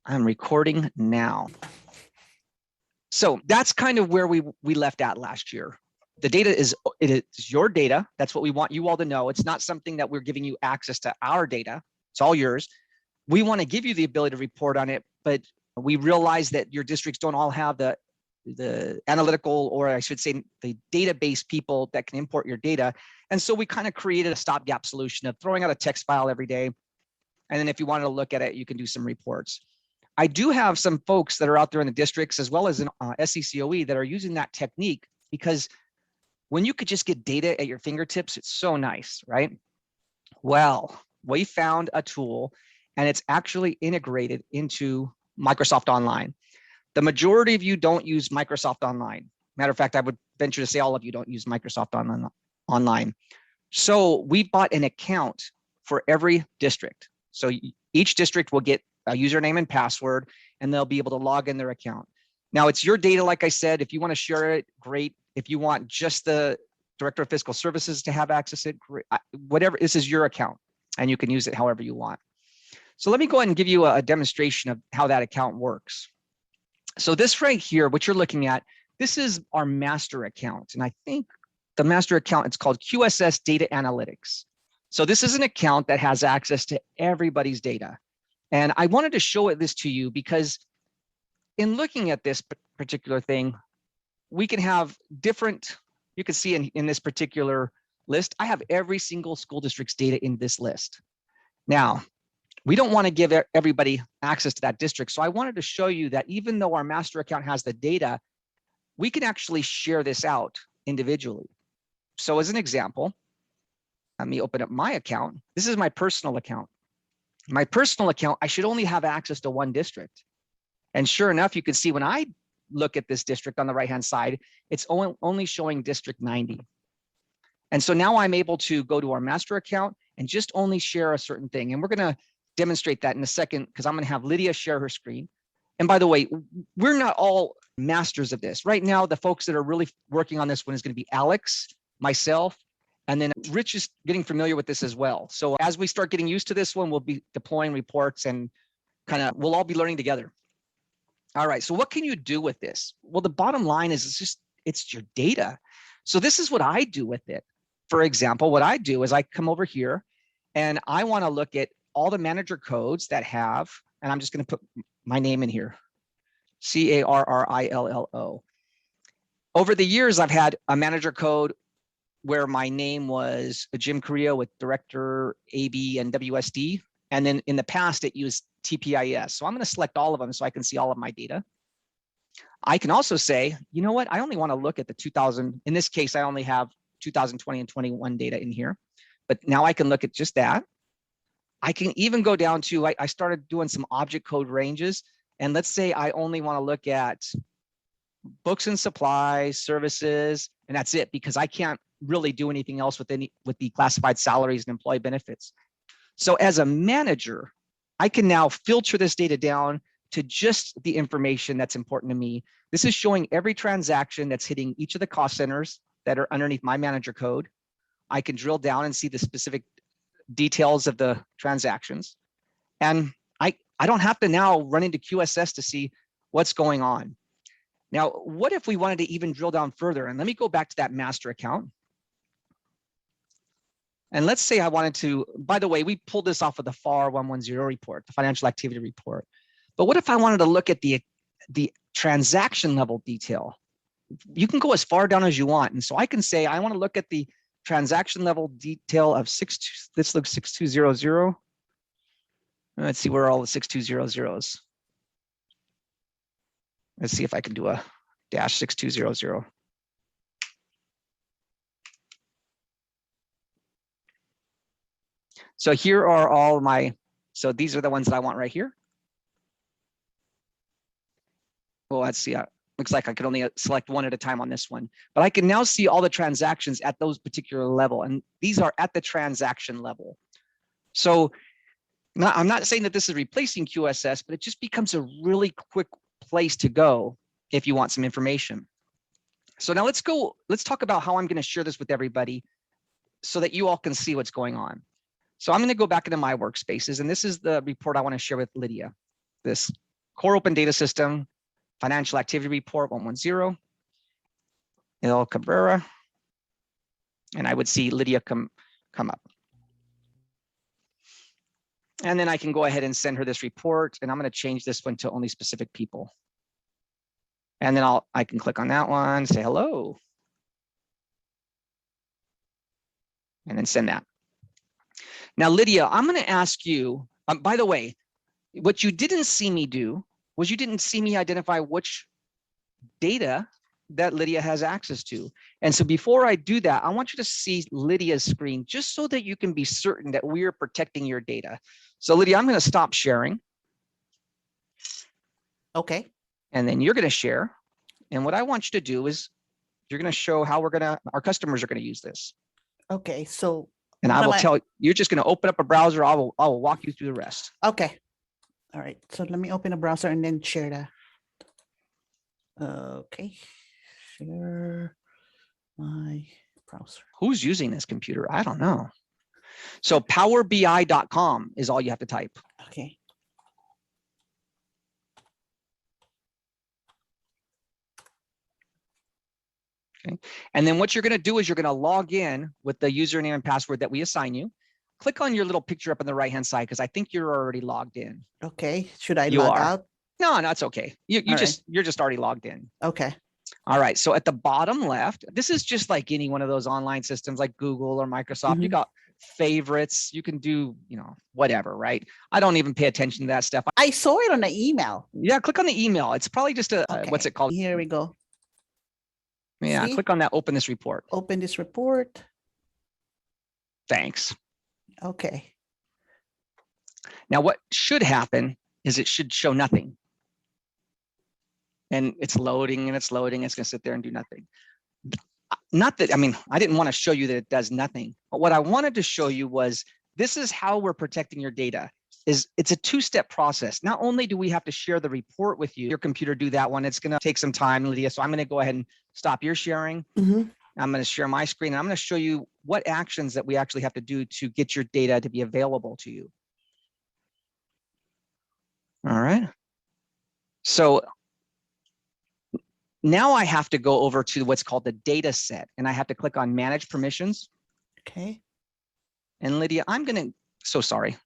I'm recording now. So that's kind of where we left at last year. The data is your data. That's what we want you all to know. It's not something that we're giving you access to our data. It's all yours. We want to give you the ability to report on it, but we realize that your districts don't all have the analytical, or I should say the database people that can import your data. And so we kind of created a stopgap solution of throwing out a text file every day. And then if you wanted to look at it, you can do some reports. I do have some folks that are out there in the districts as well as in SCCOE that are using that technique, because when you could just get data at your fingertips, it's so nice, right? Well, we found a tool and it's actually integrated into Microsoft Online. The majority of you don't use Microsoft Online. Matter of fact, I would venture to say all of you don't use Microsoft Online. So we bought an account for every district. So each district will get a username and password, and they'll be able to log in their account. Now it's your data, like I said. If you want to share it, great. If you want just the Director of Fiscal Services to have access to it, great. Whatever, this is your account, and you can use it however you want. So let me go ahead and give you a demonstration of how that account works. So this right here, what you're looking at, this is our master account. And I think the master account, it's called QSS Data Analytics. So this is an account that has access to everybody's data. And I wanted to show this to you because in looking at this particular thing, we can have different, you can see in this particular list, I have every single school district's data in this list. Now, we don't want to give everybody access to that district. So I wanted to show you that even though our master account has the data, we can actually share this out individually. So as an example, let me open up my account. This is my personal account. My personal account, I should only have access to one district. And sure enough, you can see when I look at this district on the right-hand side, it's only showing District 90. And so now I'm able to go to our master account and just only share a certain thing. And we're going to demonstrate that in a second, because I'm going to have Lydia share her screen. And by the way, we're not all masters of this. Right now, the folks that are really working on this one is going to be Alex, myself, and then Rich is getting familiar with this as well. So as we start getting used to this one, we'll be deploying reports and we'll all be learning together. All right, so what can you do with this? Well, the bottom line is it's your data. So this is what I do with it. For example, what I do is I come over here and I want to look at all the manager codes that have, and I'm just going to put my name in here, CARRILLO. Over the years, I've had a manager code where my name was Jim Carrillo with Director AB and WSD. And then in the past, it used TPIS. So I'm going to select all of them so I can see all of my data. I can also say, you know what? I only want to look at the 2000. In this case, I only have 2020 and 21 data in here. But now I can look at just that. I can even go down to, I started doing some object code ranges. And let's say I only want to look at books and supplies, services, and that's it, because I can't really do anything else with the classified salaries and employee benefits. So as a manager, I can now filter this data down to just the information that's important to me. This is showing every transaction that's hitting each of the cost centers that are underneath my manager code. I can drill down and see the specific details of the transactions. And I don't have to now run into QSS to see what's going on. Now, what if we wanted to even drill down further? And let me go back to that master account. And let's say I wanted to, by the way, we pulled this off of the FAR 110 report, the financial activity report. But what if I wanted to look at the transaction level detail? You can go as far down as you want. And so I can say, I want to look at the transaction level detail of this looks 6200. Let's see where are all the 6200s. Let's see if I can do a -6200. So here are all my, so these are the ones that I want right here. Well, let's see. Looks like I could only select one at a time on this one, but I can now see all the transactions at those particular level. And these are at the transaction level. So I'm not saying that this is replacing QSS, but it just becomes a really quick place to go if you want some information. So now let's talk about how I'm going to share this with everybody so that you all can see what's going on. So I'm going to go back into my workspaces, and this is the report I want to share with Lydia. This core open data system, financial activity report 110, El Cabrera, and I would see Lydia come up. And then I can go ahead and send her this report, and I'm going to change this one to only specific people. And then I can click on that one, say hello, and then send that. Now, Lydia, I'm going to ask you, by the way, what you didn't see me do was you didn't see me identify which data that Lydia has access to. And so before I do that, I want you to see Lydia's screen just so that you can be certain that we are protecting your data. So Lydia, I'm going to stop sharing. Okay. And then you're going to share. And what I want you to do is you're going to show how our customers are going to use this. Okay. So, and I will tell you, you're just going to open up a browser. I will walk you through the rest. Okay. All right. So let me open a browser and then share that. Okay. Share my browser. Who's using this computer? I don't know. So PowerBI.com is all you have to type. Okay. Okay. And then what you're going to do is you're going to log in with the username and password that we assign you. Click on your little picture up on the right-hand side because I think you're already logged in. Okay. Should I log out? No, that's okay. You're just already logged in. Okay. All right. So at the bottom left, this is just like any one of those online systems like Google or Microsoft. You got favorites. You can do, whatever, right? I don't even pay attention to that stuff. I saw it on the email. Yeah, click on the email. It's probably just what's it called? Here we go. Yeah, click on that. Open this report. Open this report. Thanks. Okay. Now, what should happen is it should show nothing. And it's loading and it's loading. It's going to sit there and do nothing. Not that, I didn't want to show you that it does nothing. But what I wanted to show you was this is how we're protecting your data. It's a two-step process. Not only do we have to share the report with you, your computer do that one. It's going to take some time, Lydia. So I'm going to go ahead and stop your sharing. I'm going to share my screen. And I'm going to show you what actions that we actually have to do to get your data to be available to you. All right. So now I have to go over to what's called the data set, and I have to click on manage permissions. Okay. And Lydia, so sorry.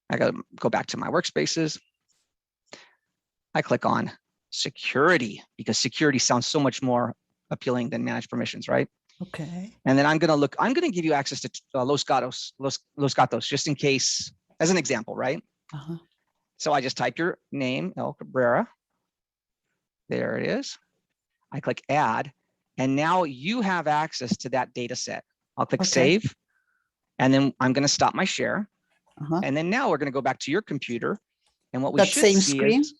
I got to go back to my workspaces. I click on security because security sounds so much more appealing than manage permissions, right? Okay. And then I'm going to give you access to Los Gatos, just in case, as an example, right? So I just type your name, El Cabrera. There it is. I click add, and now you have access to that data set. I'll click save, and then I'm going to stop my share. And then now we're going to go back to your computer, and what we should see screen? is,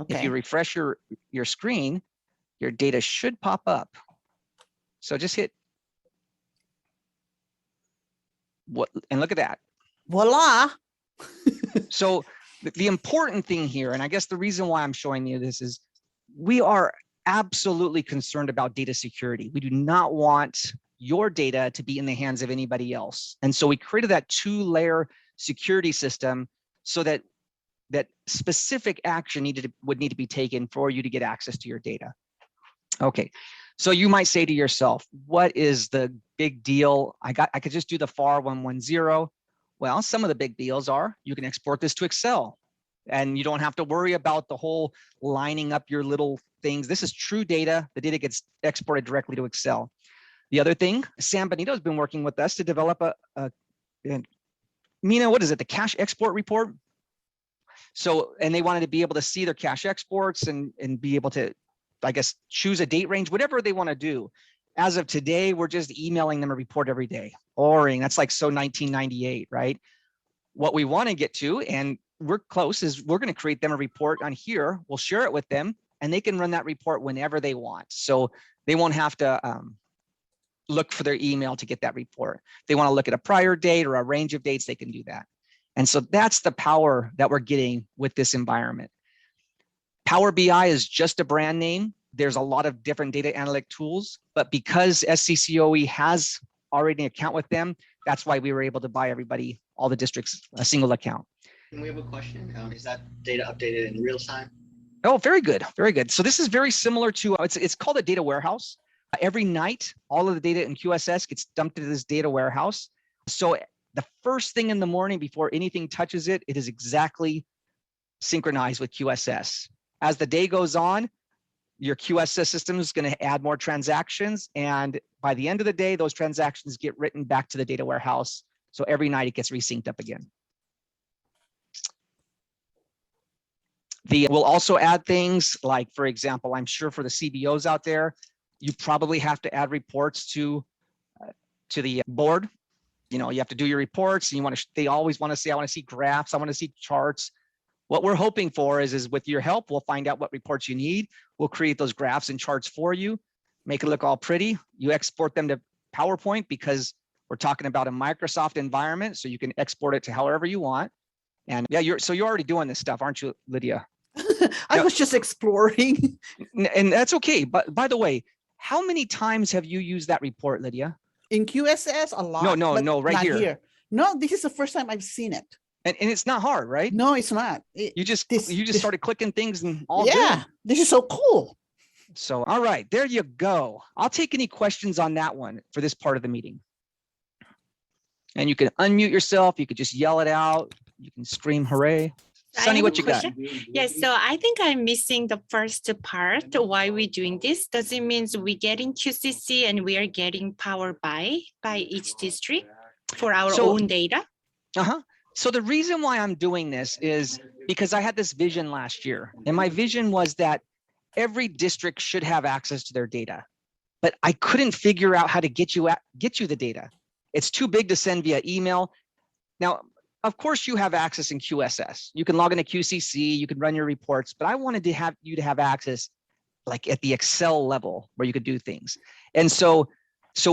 if you refresh your screen, your data should pop up. So just hit and look at that. Voila. So the important thing here, and I guess the reason why I'm showing you this is we are absolutely concerned about data security. We do not want your data to be in the hands of anybody else. And so we created that 2-layer security system so that specific action would need to be taken for you to get access to your data. Okay, so you might say to yourself, what is the big deal? I could just do the FAR 110. Well, some of the big deals are you can export this to Excel, and you don't have to worry about the whole lining up your little things. This is true data. The data gets exported directly to Excel. The other thing, Sam Benito has been working with us to develop Mina, what is it? The cache export report. So, and they wanted to be able to see their cache exports and be able to, I guess, choose a date range, whatever they want to do. As of today, we're just emailing them a report every day. Boring. That's like so 1998, right? What we want to get to, and we're close, is we're going to create them a report on here. We'll share it with them, and they can run that report whenever they want. So they won't have to look for their email to get that report. If they want to look at a prior date or a range of dates, they can do that. And so that's the power that we're getting with this environment. Power BI is just a brand name. There's a lot of different data analytic tools, but because SCCOE has already an account with them, that's why we were able to buy everybody, all the districts, a single account. And we have a question. Is that data updated in real time? Oh, very good. Very good. So this is very similar to, it's called a data warehouse. Every night, all of the data in QSS gets dumped into this data warehouse. So the first thing in the morning before anything touches it, it is exactly synchronized with QSS. As the day goes on, your QSS system is going to add more transactions. And by the end of the day, those transactions get written back to the data warehouse. So every night it gets resynced up again. We'll also add things like, for example, I'm sure for the CBOs out there, you probably have to add reports to the board. You know, you have to do your reports, and they always want to say, I want to see graphs, I want to see charts. What we're hoping for is with your help, we'll find out what reports you need. We'll create those graphs and charts for you, make it look all pretty. You export them to PowerPoint because we're talking about a Microsoft environment, so you can export it to however you want. And yeah, you're already doing this stuff, aren't you, Lydia? I was just exploring. And that's okay. But by the way, how many times have you used that report, Lydia? In QSS, a lot. No, right not here. No, this is the first time I've seen it. And it's not hard, right? No, it's not. You just started clicking things and all yeah, good. this is so cool. So, all right, there you go. I'll take any questions on that one for this part of the meeting. And you can unmute yourself. You could just yell it out. You can scream, hooray. Sunny, what you got? Yes, so I think I'm missing the first part. Why we're doing this? Does it mean we're getting QCC and we are getting PowerBI by each district for our own data? So the reason why I'm doing this is because I had this vision last year, and my vision was that every district should have access to their data, but I couldn't figure out how to get you the data. It's too big to send via email. Now, of course, you have access in QSS. You can log into QCC, you can run your reports, but I wanted to have you to have access like at the Excel level where you could do things. And so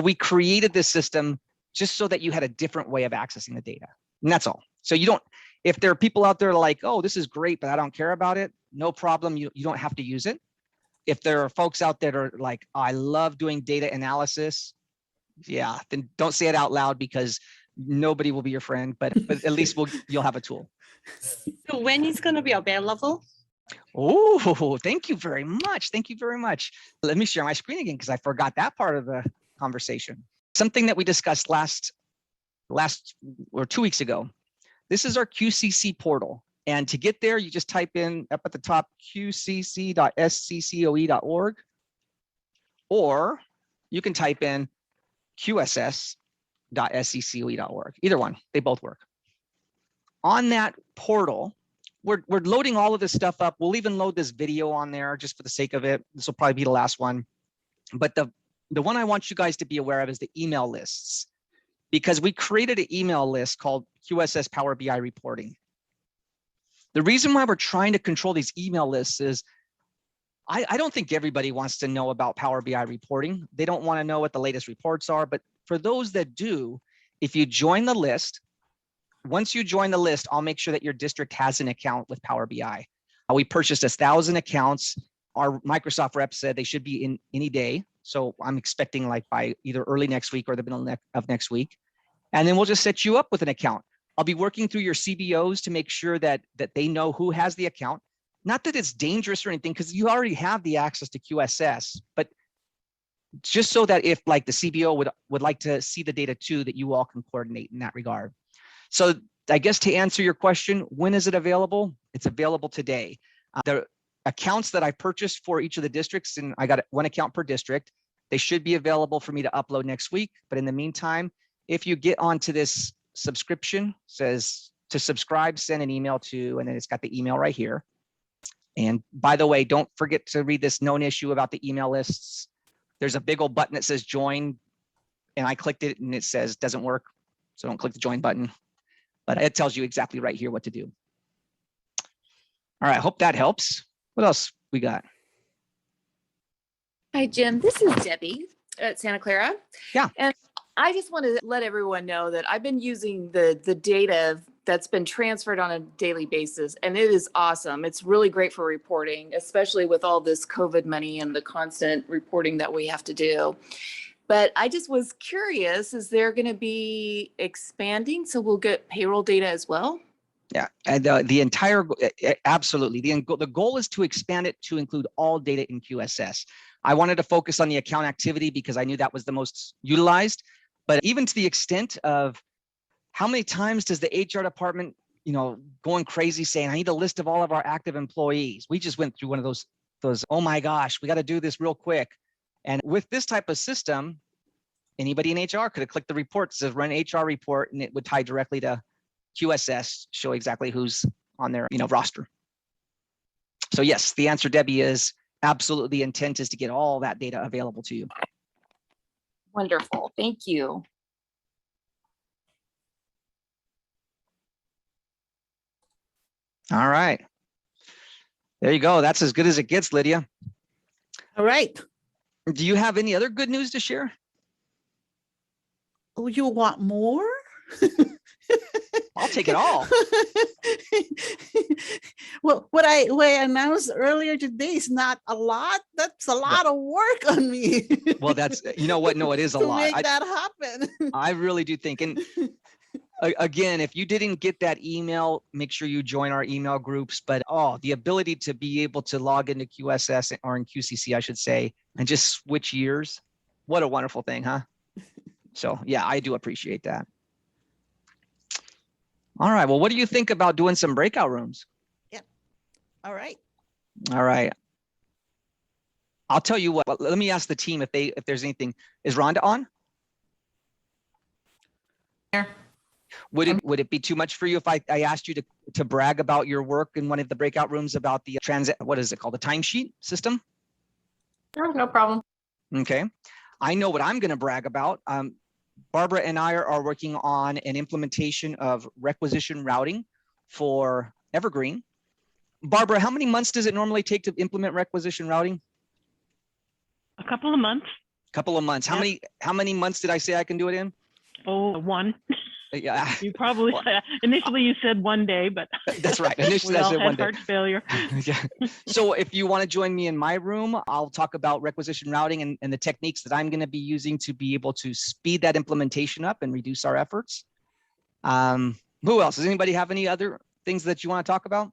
we created this system just so that you had a different way of accessing the data. And that's all. So you don't, if there are people out there like, oh, this is great, but I don't care about it, no problem. You don't have to use it. If there are folks out there that are like, I love doing data analysis, yeah, then don't say it out loud because nobody will be your friend, but at least you'll have a tool. So when it's going to be available? Oh, thank you very much. Thank you very much. Let me share my screen again because I forgot that part of the conversation. Something that we discussed last or 2 weeks ago. This is our QCC portal. And to get there, you just type in up at the top qcc.sccoe.org, or you can type in qss.sccoe.org. Either one, they both work. On that portal, we're loading all of this stuff up. We'll even load this video on there just for the sake of it. This will probably be the last one. But the one I want you guys to be aware of is the email lists, because we created an email list called QSS Power BI Reporting. The reason why we're trying to control these email lists is I don't think everybody wants to know about Power BI reporting. They don't want to know what the latest reports are. But for those that do, if you join the list, once you join the list, I'll make sure that your district has an account with Power BI. We purchased 1,000 accounts. Our Microsoft rep said they should be in any day. So I'm expecting like by either early next week or the middle of next week. And then we'll just set you up with an account. I'll be working through your CBOs to make sure that they know who has the account. Not that it's dangerous or anything, because you already have the access to QSS, but just so that if like the CBO would like to see the data too, that you all can coordinate in that regard. So I guess to answer your question, when is it available? It's available today. The accounts that I purchased for each of the districts, and I got one account per district, they should be available for me to upload next week. But in the meantime, if you get onto this subscription, says to subscribe, send an email to, and then it's got the email right here. And by the way, don't forget to read this known issue about the email lists. There's a big old button that says join, and I clicked it and it says doesn't work. So don't click the join button, but it tells you exactly right here what to do. All right, hope that helps. What else we got? Hi, Jim. This is Debbie at Santa Clara. Yeah. And I just want to let everyone know that I've been using the data that's been transferred on a daily basis, and it is awesome. It's really great for reporting, especially with all this COVID money and the constant reporting that we have to do. But I just was curious, is there going to be expanding so we'll get payroll data as well? Yeah, and the entire, absolutely. The goal is to expand it to include all data in QSS. I wanted to focus on the account activity because I knew that was the most utilized, but even to the extent of how many times does the HR department, going crazy saying, I need a list of all of our active employees. We just went through one of those, oh my gosh, we got to do this real quick. And with this type of system, anybody in HR could have clicked the report, says run HR report, and it would tie directly to QSS, show exactly who's on their roster. So yes, the answer, Debbie, is absolutely. The intent is to get all that data available to you. Wonderful. Thank you. All right. There you go. That's as good as it gets, Lydia. All right. Do you have any other good news to share? Oh, you want more? I'll take it all. Well, what I announced earlier today is not a lot. That's a lot of work on me. Well, that's, you know what? No, it is a to lot. make that happen. I really do think. And again, if you didn't get that email, make sure you join our email groups. But the ability to be able to log into QSS or in QCC, I should say, and just switch years. What a wonderful thing, huh? So yeah, I do appreciate that. All right. Well, what do you think about doing some breakout rooms? All right. All right. I'll tell you what, let me ask the team if there's anything. Is Rhonda on? Here. Would it be too much for you if I asked you to brag about your work in one of the breakout rooms about the what is it called? The timesheet system? Sure, no problem. Okay. I know what I'm going to brag about. Barbara and I are working on an implementation of requisition routing for Evergreen. Barbara, how many months does it normally take to implement requisition routing? A couple of months. Couple of months. How many months did I say I can do it in? Oh, one. Yeah. You probably initially you said 1 day, but That's right. Initially we I all said had 1 day. heart failure. Yeah. So if you want to join me in my room, I'll talk about requisition routing and the techniques that I'm going to be using to be able to speed that implementation up and reduce our efforts. Who else? Does anybody have any other things that you want to talk about?